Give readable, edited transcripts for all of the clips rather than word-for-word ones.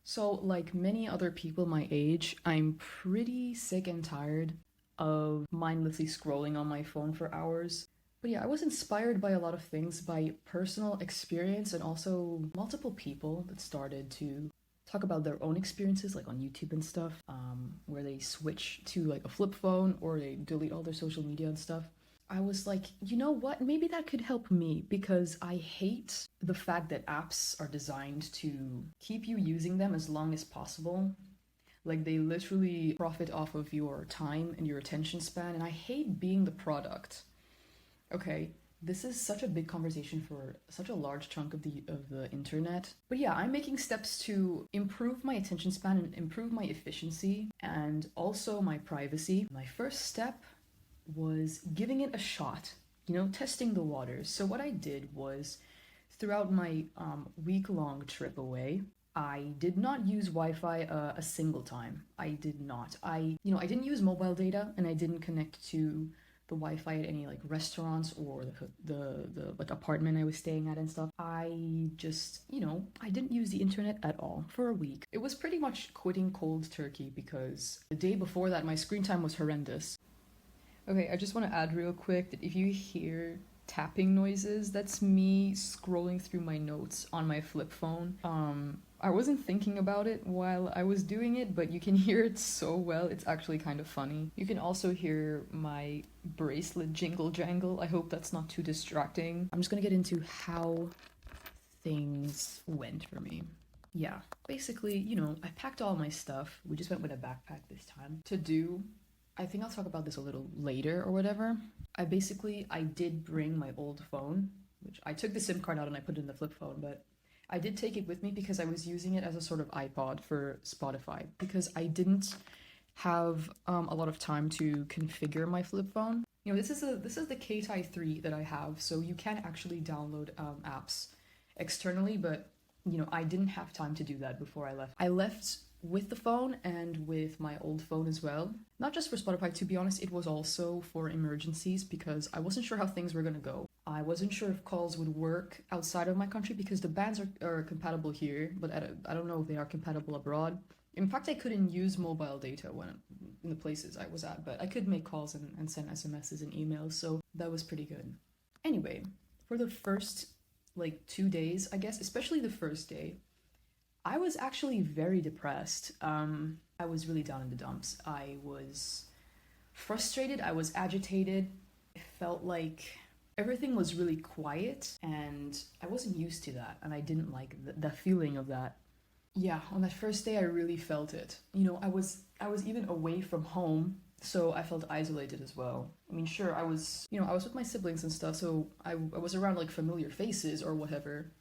So, like many other people my age, I'm pretty sick and tired of mindlessly scrolling on my phone for hours. But yeah, I was inspired by a lot of things, by personal experience and also multiple people that started to talk about their own experiences, like on YouTube and stuff, where they switch to like a flip phone or they delete all their social media and stuff. I was like, you know what? Maybe that could help me because I hate the fact that apps are designed to keep you using them as long as possible. Like they literally profit off of your time and your attention span, and I hate being the product. Okay, this is such a big conversation for such a large chunk of the internet. But yeah, I'm making steps to improve my attention span and improve my efficiency and also my privacy. My first step was giving it a shot, testing the waters. So what I did was throughout my week-long trip away, I did not use Wi-Fi a single time. I did not. I didn't use mobile data and I didn't connect to the Wi-Fi at any like restaurants or the like apartment I was staying at and stuff. I just, I didn't use the internet at all for a week. It was pretty much quitting cold turkey because the day before that my screen time was horrendous. Okay, I just want to add real quick that if you hear tapping noises, that's me scrolling through my notes on my flip phone. I wasn't thinking about it while I was doing it, but you can hear it so well, it's actually kind of funny. You can also hear my bracelet jingle jangle. I hope that's not too distracting. I'm just gonna get into how things went for me. Yeah, basically, I packed all my stuff. We just went with a backpack this time to do. I think I'll talk about this a little later or whatever. I did bring my old phone, which I took the SIM card out and I put it in the flip phone, but I did take it with me because I was using it as a sort of iPod for Spotify because I didn't have a lot of time to configure my flip phone. This is the K-Tai 3 that I have, so you can actually download apps externally, but I didn't have time to do that before I left. I left with the phone and with my old phone as well. Not just for Spotify, to be honest, it was also for emergencies because I wasn't sure how things were gonna go. I wasn't sure if calls would work outside of my country because the bands are compatible here, but I don't know if they are compatible abroad. In fact, I couldn't use mobile data when in the places I was at, but I could make calls and send SMSs and emails, so that was pretty good. Anyway, for the first like 2 days, I guess, especially the first day, I was actually very depressed. I was really down in the dumps. I was frustrated, I was agitated. It felt like everything was really quiet, and I wasn't used to that, and I didn't like the feeling of that. Yeah, on that first day, I really felt it. I was even away from home, so I felt isolated as well. I mean, sure, I was with my siblings and stuff, so I was around like familiar faces or whatever.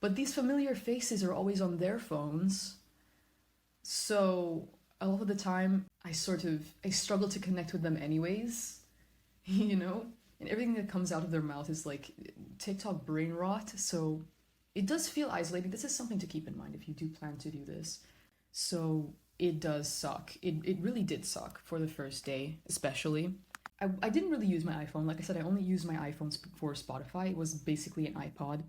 But these familiar faces are always on their phones. So a lot of the time I struggle to connect with them anyways, you know? And everything that comes out of their mouth is like TikTok brain rot. So it does feel isolating. This is something to keep in mind if you do plan to do this. So it does suck. It really did suck for the first day, especially. I didn't really use my iPhone. Like I said, I only used my iPhone for Spotify. It was basically an iPod.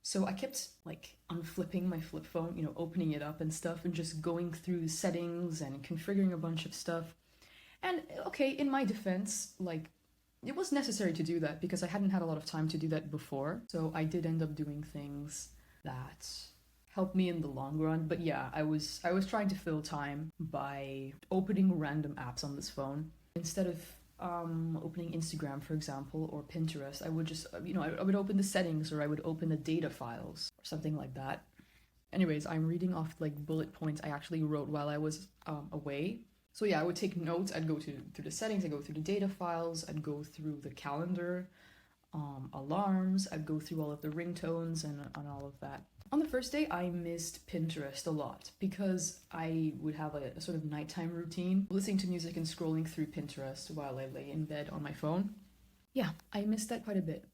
So I kept like unflipping my flip phone, opening it up and stuff and just going through the settings and configuring a bunch of stuff. And okay, in my defense, like it was necessary to do that because I hadn't had a lot of time to do that before. So I did end up doing things that helped me in the long run. But yeah, I was trying to fill time by opening random apps on this phone instead of opening Instagram, for example, or Pinterest. I would just, I would open the settings or I would open the data files or something like that. Anyways, I'm reading off like bullet points I actually wrote while I was away. So yeah, I would take notes. I'd go through the settings. I'd go through the data files. I'd go through the calendar, alarms. I'd go through all of the ringtones and all of that. On the first day, I missed Pinterest a lot because I would have a sort of nighttime routine, listening to music and scrolling through Pinterest while I lay in bed on my phone. Yeah, I missed that quite a bit.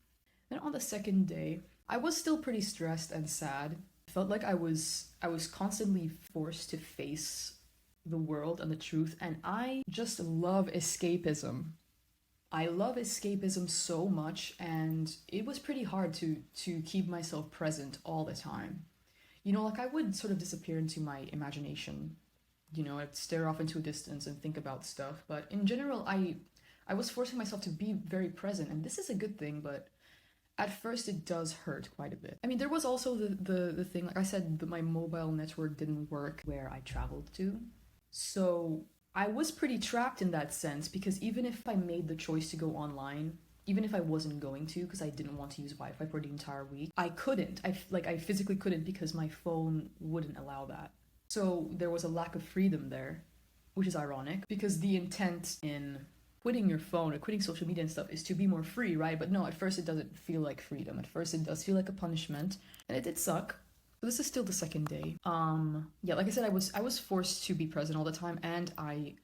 Then on the second day, I was still pretty stressed and sad. I felt like I was constantly forced to face the world and the truth, and I just love escapism. I love escapism so much, and it was pretty hard to keep myself present all the time. You know, like I would sort of disappear into my imagination. You know, I'd stare off into a distance and think about stuff. But in general, I was forcing myself to be very present, and this is a good thing, but at first it does hurt quite a bit. I mean, there was also the thing, like I said, my mobile network didn't work where I traveled to. So I was pretty trapped in that sense because even if I made the choice to go online, even if I wasn't going to because I didn't want to use Wi-Fi for the entire week, I couldn't. I physically couldn't because my phone wouldn't allow that. So there was a lack of freedom there, which is ironic because the intent in quitting your phone or quitting social media and stuff is to be more free, right? But no, at first it doesn't feel like freedom. At first it does feel like a punishment, and it did suck. But this is still the second day. Yeah, like I said, I was forced to be present all the time, and I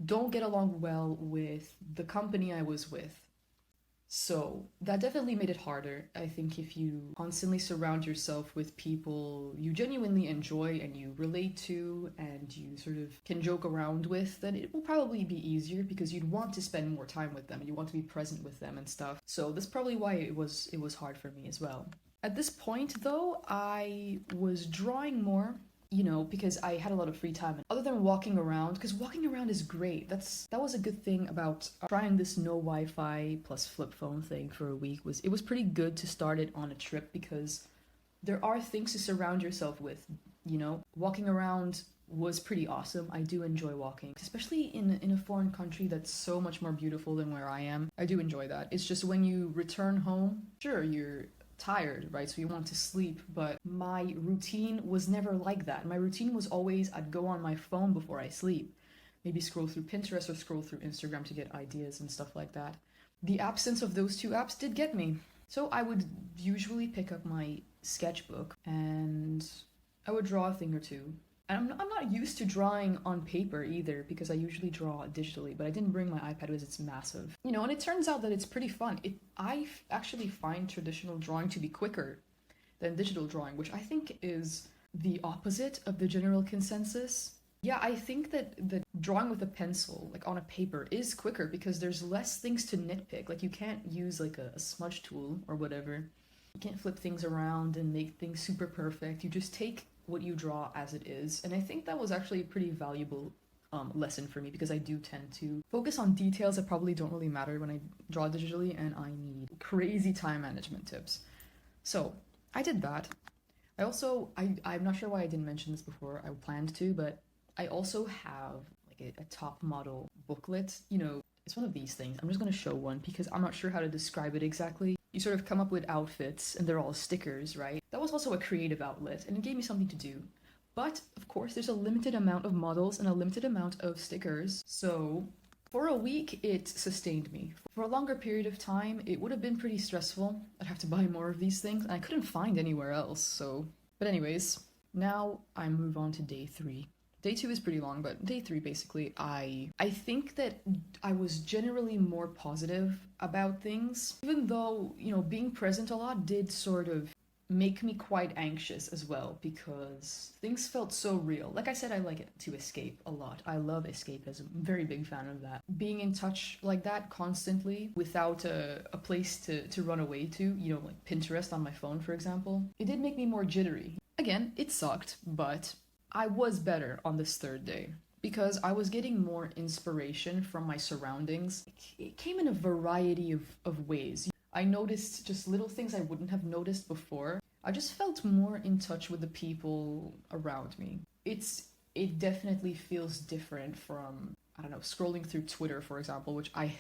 don't get along well with the company I was with. So that definitely made it harder. I think if you constantly surround yourself with people you genuinely enjoy and you relate to and you sort of can joke around with, then it will probably be easier because you'd want to spend more time with them and you want to be present with them and stuff. So that's probably why it was hard for me as well. At this point though, I was drawing more, you know, because I had a lot of free time. Other than walking around, because walking around is great. That was a good thing about trying this no Wi-Fi plus flip phone thing for a week. Was it was pretty good to start it on a trip because there are things to surround yourself with. You know, walking around was pretty awesome. I do enjoy walking, especially in a foreign country that's so much more beautiful than where I am. I do enjoy that. It's just when you return home, sure, you're tired, right? So you want to sleep, but my routine was never like that. My routine was always I'd go on my phone before I sleep, maybe scroll through Pinterest or scroll through Instagram to get ideas and stuff like that. The absence of those two apps did get me. So I would usually pick up my sketchbook and I would draw a thing or two. And I'm not used to drawing on paper either because I usually draw digitally, but I didn't bring my iPad because it's massive. You know, and it turns out that it's pretty fun. Actually find traditional drawing to be quicker than digital drawing, which I think is the opposite of the general consensus. Yeah, I think that drawing with a pencil, like on a paper, is quicker because there's less things to nitpick. Like you can't use like a smudge tool or whatever. You can't flip things around and make things super perfect. You just take what you draw as it is. And I think that was actually a pretty valuable lesson for me because I do tend to focus on details that probably don't really matter when I draw digitally, and I need crazy time management tips. So I did that. I'm not sure why I didn't mention this before. I planned to, but I also have like a top model booklet. You know, it's one of these things. I'm just going to show one because I'm not sure how to describe it exactly. You sort of come up with outfits and they're all stickers, right? That was also a creative outlet and it gave me something to do. But of course, there's a limited amount of models and a limited amount of stickers. So for a week, it sustained me. For a longer period of time, it would have been pretty stressful. I'd have to buy more of these things and I couldn't find anywhere else. So, but anyways, now I move on to day 3. Day 2 is pretty long, but day 3 basically, I think that I was generally more positive about things, even though, you know, being present a lot did sort of make me quite anxious as well because things felt so real. Like I said, I like it to escape a lot. I love escapism. I'm a very big fan of that. Being in touch like that constantly without a place to run away to, you know, like Pinterest on my phone, for example, it did make me more jittery. Again, it sucked, but I was better on this 3rd day because I was getting more inspiration from my surroundings. It came in a variety of ways. I noticed just little things I wouldn't have noticed before. I just felt more in touch with the people around me. It definitely feels different from, I don't know, scrolling through Twitter, for example, which I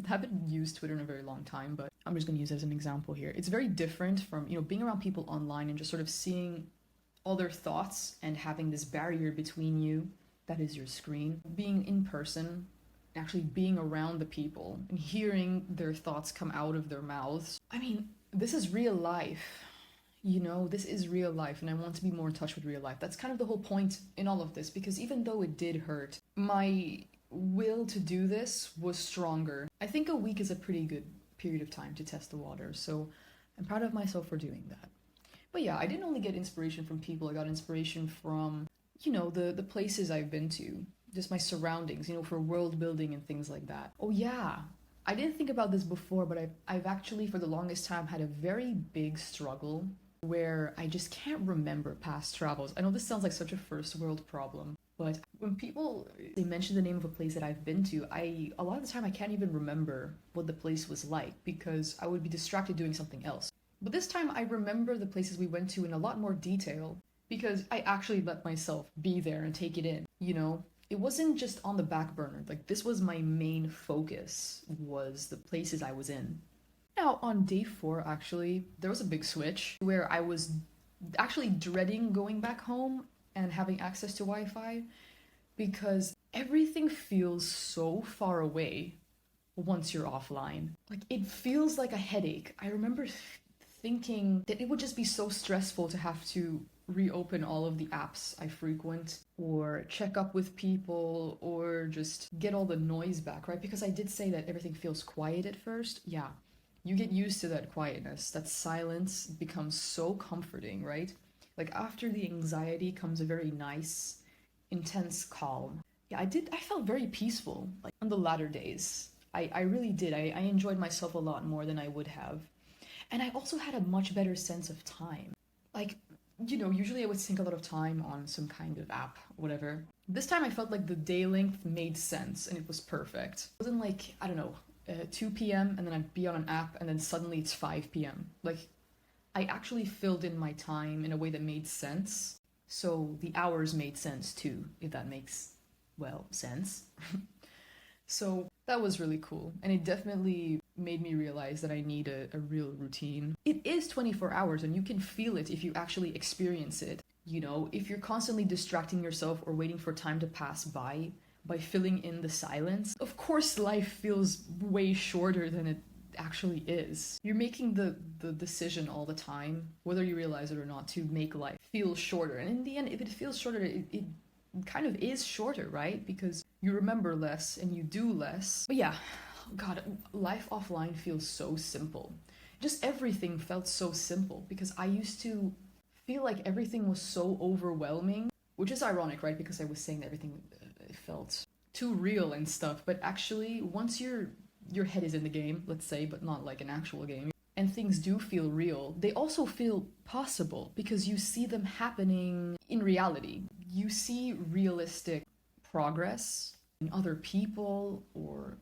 haven't used Twitter in a very long time, but I'm just going to use it as an example here. It's very different from, you know, being around people online and just sort of seeing all their thoughts and having this barrier between you, that is your screen. Being in person, actually being around the people and hearing their thoughts come out of their mouths. I mean, this is real life. You know, this is real life and I want to be more in touch with real life. That's kind of the whole point in all of this because even though it did hurt, my will to do this was stronger. I think a week is a pretty good period of time to test the water, so I'm proud of myself for doing that. But yeah, I didn't only get inspiration from people, I got inspiration from, you know, the places I've been to, just my surroundings, you know, for world building and things like that. Oh yeah, I didn't think about this before, but I've actually for the longest time had a very big struggle where I just can't remember past travels. I know this sounds like such a first world problem, but when people they mention the name of a place that I've been to, I a lot of the time I can't even remember what the place was like because I would be distracted doing something else. But this time I remember the places we went to in a lot more detail because I actually let myself be there and take it in, you know? It wasn't just on the back burner. Like this was my main focus was the places I was in. Now, on day 4, actually, there was a big switch where I was actually dreading going back home and having access to Wi Fi because everything feels so far away once you're offline. Like, it feels like a headache. I remember thinking that it would just be so stressful to have to reopen all of the apps I frequent or check up with people or just get all the noise back, right? Because I did say that everything feels quiet at first. Yeah, you get used to that quietness. That silence becomes so comforting, right? Like after the anxiety comes a very nice, intense calm. Yeah, I felt very peaceful, like on the latter days. I really did. I enjoyed myself a lot more than I would have. And I also had a much better sense of time. Like, you know, usually I would sink a lot of time on some kind of app, whatever. This time I felt like the day length made sense and it was perfect. It wasn't like, I don't know, 2 p.m. and then I'd be on an app and then suddenly it's 5 p.m. Like, I actually filled in my time in a way that made sense. So the hours made sense too, if that makes, well, sense. So that was really cool. And it definitely made me realize that I need a real routine. It is 24 hours and you can feel it if you actually experience it. You know, if you're constantly distracting yourself or waiting for time to pass by filling in the silence, of course life feels way shorter than it actually is. You're making the decision all the time, whether you realize it or not, to make life feel shorter. And in the end, if it feels shorter, it kind of is shorter, right? Because you remember less and you do less. But yeah, God, life offline feels so simple. Just everything felt so simple because I used to feel like everything was so overwhelming, which is ironic, right? Because I was saying that everything felt too real and stuff. But actually, once your head is in the game, let's say, but not like an actual game, and things do feel real, they also feel possible because you see them happening in reality. You see realistic progress in other people or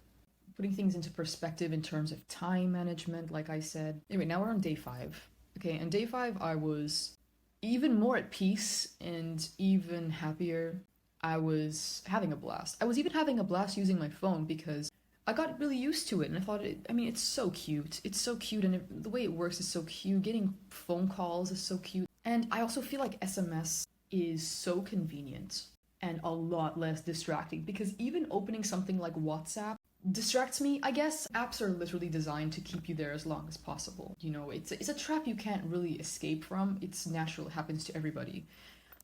putting things into perspective in terms of time management, like I said. Anyway, now we're on day 5. Okay, and day 5, I was even more at peace and even happier. I was having a blast. I was even having a blast using my phone because I got really used to it and I thought, it's so cute. It's so cute and the way it works is so cute. Getting phone calls is so cute. And I also feel like SMS is so convenient and a lot less distracting because even opening something like WhatsApp distracts me, I guess. Apps are literally designed to keep you there as long as possible. You know, it's a trap you can't really escape from. It's natural, it happens to everybody.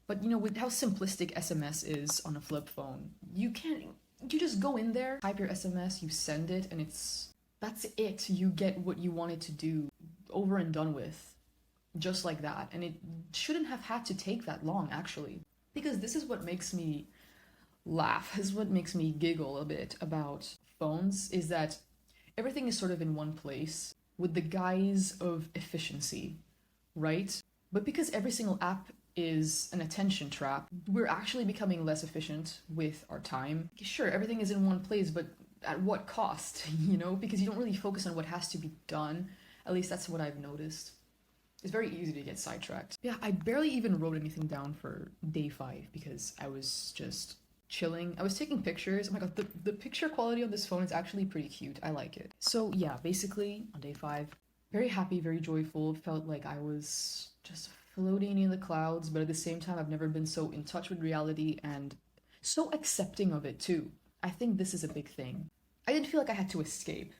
But you know, with how simplistic SMS is on a flip phone, you just go in there, type your SMS, you send it, and that's it. You get what you wanted to do, over and done with, just like that. And it shouldn't have had to take that long, actually. Because this is what makes me laugh, this is what makes me giggle a bit about phones, is that everything is sort of in one place with the guise of efficiency, right? But because every single app is an attention trap, we're actually becoming less efficient with our time. Sure, everything is in one place, but at what cost, you know? Because you don't really focus on what has to be done. At least that's what I've noticed. It's very easy to get sidetracked. Yeah, I barely even wrote anything down for day 5 because I was just chilling. I was taking pictures. Oh my god, the picture quality on this phone is actually pretty cute. I like it. So yeah, basically on day 5, very happy, very joyful. Felt like I was just floating in the clouds, but at the same time, I've never been so in touch with reality and so accepting of it too. I think this is a big thing. I didn't feel like I had to escape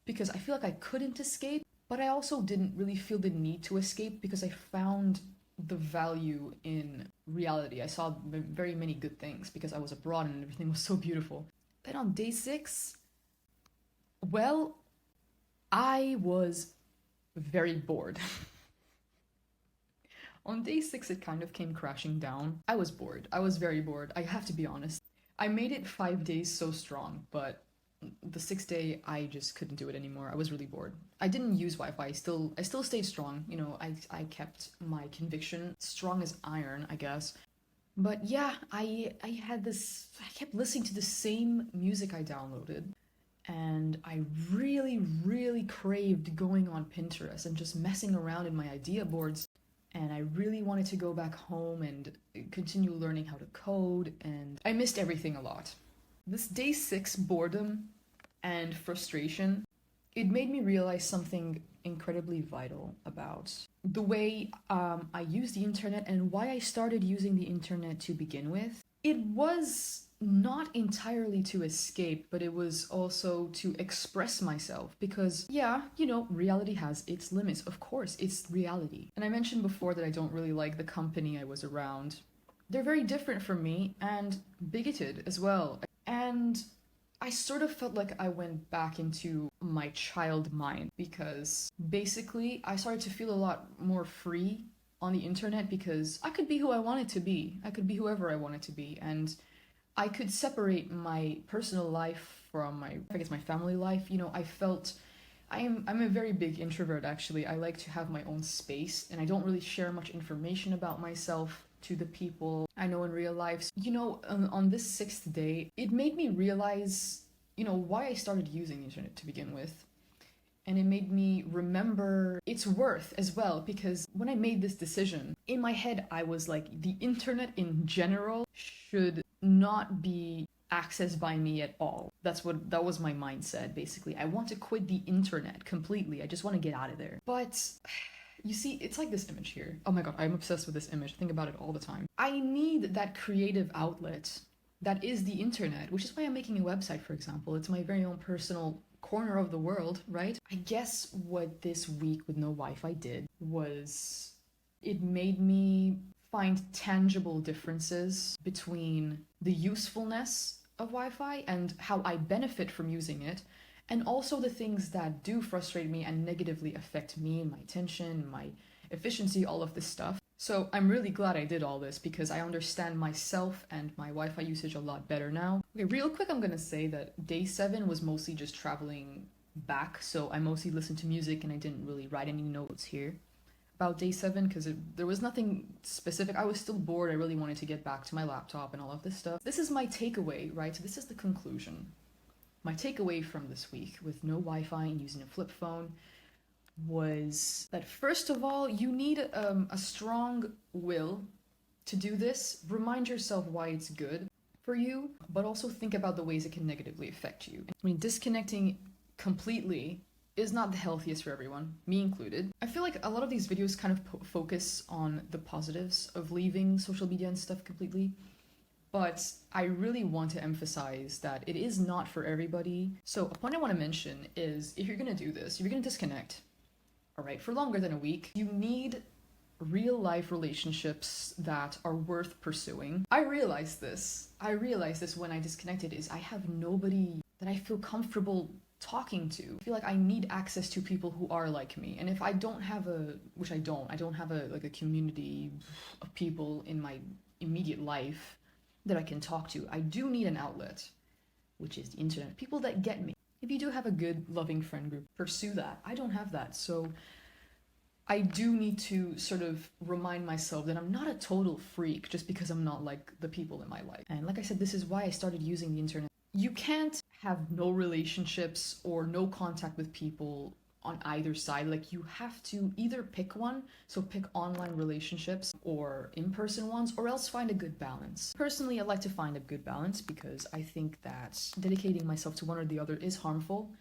because I feel like I couldn't escape, but I also didn't really feel the need to escape because I found the value in reality. I saw very many good things because I was abroad and everything was so beautiful. Then on day 6, well, I was very bored. On day 6, it kind of came crashing down. I was bored. I was very bored. I have to be honest. I made it 5 days so strong, but the sixth day, I just couldn't do it anymore. I was really bored. I didn't use Wi-Fi. I still stayed strong. I kept my conviction strong as iron, I guess. But yeah, I kept listening to the same music I downloaded, and I really, really craved going on Pinterest and just messing around in my idea boards. And I really wanted to go back home and continue learning how to code, and I missed everything a lot. This day six boredom and frustration, it made me realize something incredibly vital about the way I use the internet and why I started using the internet to begin with. It was not entirely to escape, but it was also to express myself because, yeah, reality has its limits. Of course, it's reality. And I mentioned before that I don't really like the company I was around. They're very different from me and bigoted as well. And I sort of felt like I went back into my child mind because basically I started to feel a lot more free on the internet because I could be who I wanted to be. I could be whoever I wanted to be. And I could separate my personal life from my family life. I felt I'm a very big introvert actually. I like to have my own space and I don't really share much information about myself to the people I know in real life. On this sixth day, it made me realize, why I started using the internet to begin with. And it made me remember its worth as well, because when I made this decision, in my head, I was like, the internet in general should not be accessed by me at all. That was my mindset, basically. I want to quit the internet completely. I just want to get out of there. But you see, it's like this image here. Oh my god, I'm obsessed with this image. I think about it all the time. I need that creative outlet that is the internet, which is why I'm making a website, for example. It's my very own personal corner of the world, right? I guess what this week with no Wi-Fi did was it made me find tangible differences between the usefulness of Wi-Fi and how I benefit from using it, and also the things that do frustrate me and negatively affect me, my attention, my efficiency, all of this stuff. So I'm really glad I did all this because I understand myself and my Wi-Fi usage a lot better now. Okay, real quick, I'm gonna say that day 7 was mostly just traveling back, so I mostly listened to music and I didn't really write any notes here about day 7 because there was nothing specific. I was still bored. I really wanted to get back to my laptop and all of this stuff. This is my takeaway, right? So this is the conclusion. My takeaway from this week with no Wi-Fi and using a flip phone was that first of all, you need a strong will to do this. Remind yourself why it's good for you, but also think about the ways it can negatively affect you. I mean, disconnecting completely is not the healthiest for everyone, me included. I feel like a lot of these videos kind of focus on the positives of leaving social media and stuff completely, but I really want to emphasize that it is not for everybody. So a point I want to mention is if you're going to do this, if you're going to disconnect, all right, for longer than a week, you need real life relationships that are worth pursuing. I realized this when I disconnected is I have nobody that I feel comfortable talking to. I feel like I need access to people who are like me. And if I don't have which I don't have a community of people in my immediate life that I can talk to, I do need an outlet, which is the internet. People that get me. If you do have a good, loving friend group, pursue that. I don't have that, so I do need to sort of remind myself that I'm not a total freak just because I'm not like the people in my life. And like I said, this is why I started using the internet. You can't have no relationships or no contact with people on either side. Like, you have to either pick one, so pick online relationships or in-person ones, or else find a good balance. Personally, I like to find a good balance because I think that dedicating myself to one or the other is harmful.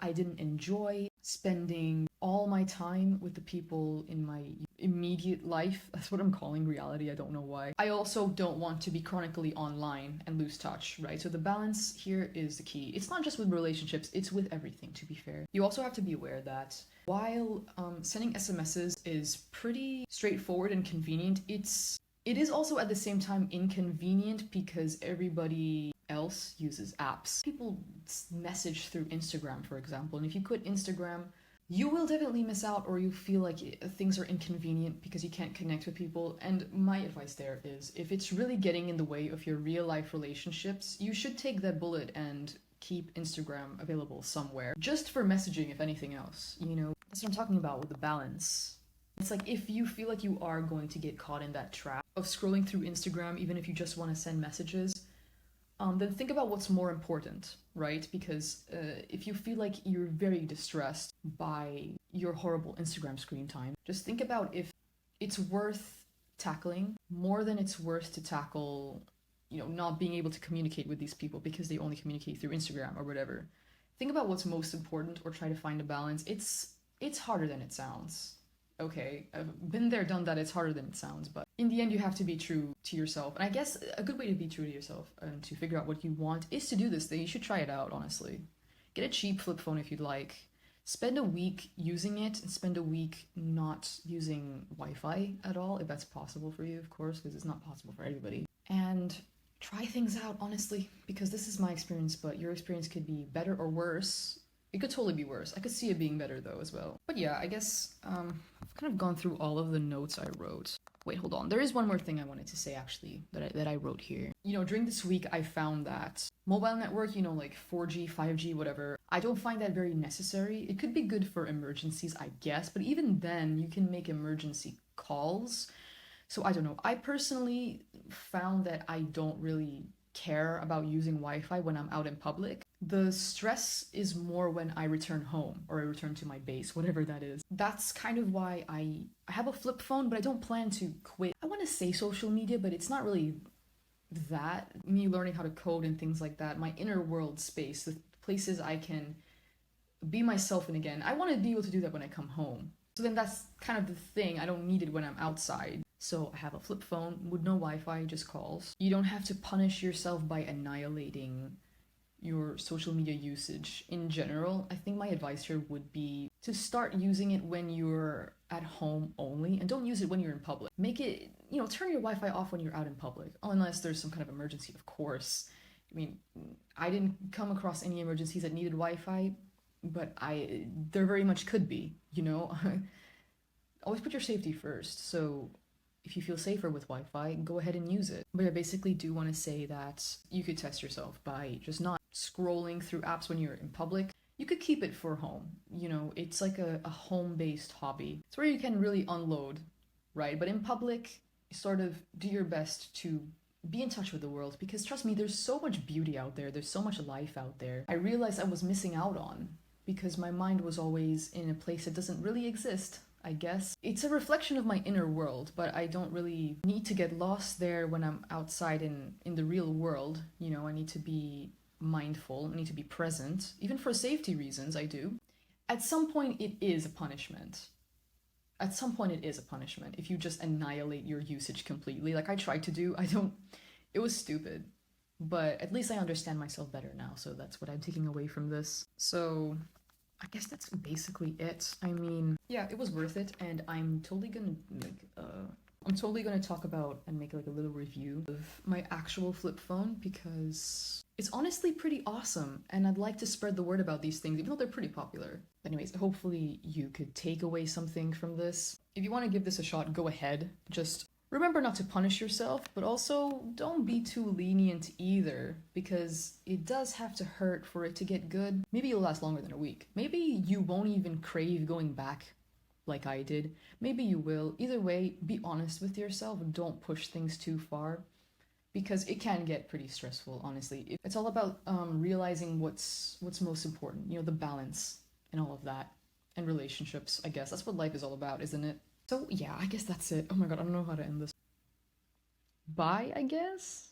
I didn't enjoy spending all my time with the people in my immediate life. That's what I'm calling reality. I don't know why. I also don't want to be chronically online and lose touch, right? So the balance here is the key. It's not just with relationships, it's with everything, to be fair. You also have to be aware that while sending SMSs is pretty straightforward and convenient, it is also at the same time inconvenient because everybody else uses apps. People message through Instagram, for example, and if you quit Instagram, you will definitely miss out, or you feel like things are inconvenient because you can't connect with people. And my advice there is, if it's really getting in the way of your real life relationships, you should take that bullet and keep Instagram available somewhere, just for messaging, if anything else, you know? That's what I'm talking about with the balance. It's like if you feel like you are going to get caught in that trap of scrolling through Instagram, even if you just want to send messages, then think about what's more important, right? Because if you feel like you're very distressed by your horrible Instagram screen time, just think about if it's worth tackling more than it's worth to tackle, you know, not being able to communicate with these people because they only communicate through Instagram or whatever. Think about what's most important or try to find a balance. It's harder than it sounds. Okay, I've been there, done that. It's harder than it sounds, but in the end, you have to be true to yourself. And I guess a good way to be true to yourself and to figure out what you want is to do this thing. You should try it out, honestly. Get a cheap flip phone if you'd like. Spend a week using it and spend a week not using Wi-Fi at all, if that's possible for you, of course, because it's not possible for everybody. And try things out, honestly, because this is my experience, but your experience could be better or worse. It could totally be worse. I could see it being better though as well. But yeah, I guess I've kind of gone through all of the notes I wrote. Wait, hold on. There is one more thing I wanted to say actually that I wrote here. You know, during this week I found that mobile network, you know, like 4G, 5G, whatever, I don't find that very necessary. It could be good for emergencies, I guess, but even then you can make emergency calls. So I don't know. I personally found that I don't really care about using Wi-Fi when I'm out in public. The stress is more when I return home or I return to my base, whatever that is. That's kind of why I have a flip phone, but I don't plan to quit. I want to say social media, but it's not really that. Me learning how to code and things like that, my inner world space, the places I can be myself in again. I want to be able to do that when I come home. So then that's kind of the thing. I don't need it when I'm outside. So I have a flip phone with no Wi-Fi, just calls. You don't have to punish yourself by annihilating your social media usage in general. I think my advice here would be to start using it when you're at home only and don't use it when you're in public. Make it, you know, turn your Wi-Fi off when you're out in public, unless there's some kind of emergency, of course. I mean, I didn't come across any emergencies that needed Wi-Fi, but there very much could be, you know? Always put your safety first, so if you feel safer with Wi-Fi, go ahead and use it. But I basically do want to say that you could test yourself by just not scrolling through apps when you're in public. You could keep it for home. You know, it's like a home-based hobby. It's where you can really unload, right? But in public, sort of do your best to be in touch with the world, because trust me, there's so much beauty out there. There's so much life out there. I realized I was missing out on because my mind was always in a place that doesn't really exist. I guess it's a reflection of my inner world, but I don't really need to get lost there when I'm outside in the real world. You know, I need to be mindful, I need to be present, even for safety reasons. I do. At some point it is a punishment. At some point it is a punishment if you just annihilate your usage completely, like I tried to do. It was stupid, but at least I understand myself better now, so that's what I'm taking away from this. So I guess that's basically it. I mean, yeah, it was worth it, and I'm totally gonna talk about and make like a little review of my actual flip phone, because it's honestly pretty awesome, and I'd like to spread the word about these things, even though they're pretty popular. Anyways, hopefully you could take away something from this. If you want to give this a shot, go ahead. Just remember not to punish yourself, but also don't be too lenient either, because it does have to hurt for it to get good. Maybe it'll last longer than a week. Maybe you won't even crave going back like I did. Maybe you will. Either way, be honest with yourself. Don't push things too far, because it can get pretty stressful, honestly. It's all about realizing what's most important, you know, the balance and all of that, and relationships, I guess. That's what life is all about, isn't it? So yeah, I guess that's it. Oh my god, I don't know how to end this. Bye, I guess?